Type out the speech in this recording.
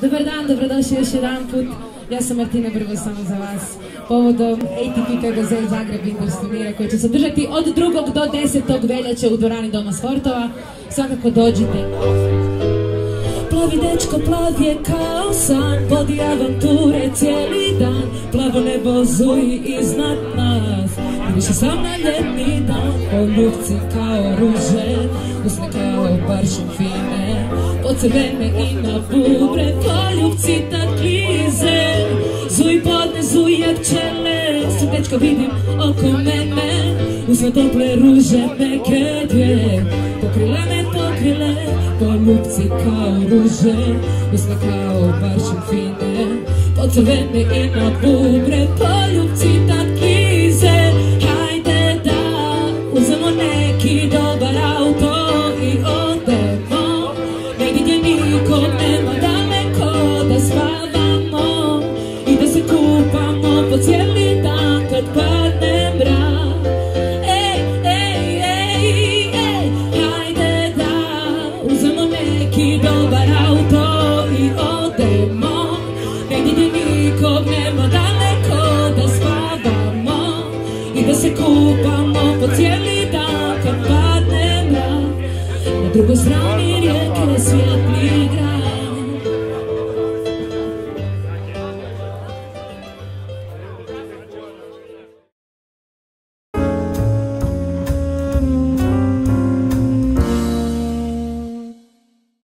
Dobar dan, dobrodošli još jedan put. Ja sam Martina, prvo samo za vas. Povodom ATP PGZ Zagreb Indoor turnira koji će se održati od 2. do 10. veljače u dvorani Doma sportova. Svakako dođite. Plavi dečko, plav je kao san, vodi avanture cijeli dan. Plavo nebo zuji iznad nas, i više sam na ljetni dan. Poljubci kao ruže, usne kao baršin fine, pocrvene i na bubre, poljubci tak klize. Zuji podne, zuji jak pčele, srdečko vidim oko mene, usne tople ruže meke dvije, pokrile me pokrile, poljubci kao ruže, usne kao baršin fine, pocrvene i na bubre, poljubci tak klize. Hajde da uzemo neki dobar auto i odemo negdje gdje nikog nema, daleko da spavamo i da se kupamo po cijeli dan kad padne mrak. Ej, ej, ej, ej, hajde da uzemo neki dobar auto i odemo negdje gdje nikog nema, daleko da spavamo i da se kupamo po cijeli dan kad padne mrak. Na drugoj strani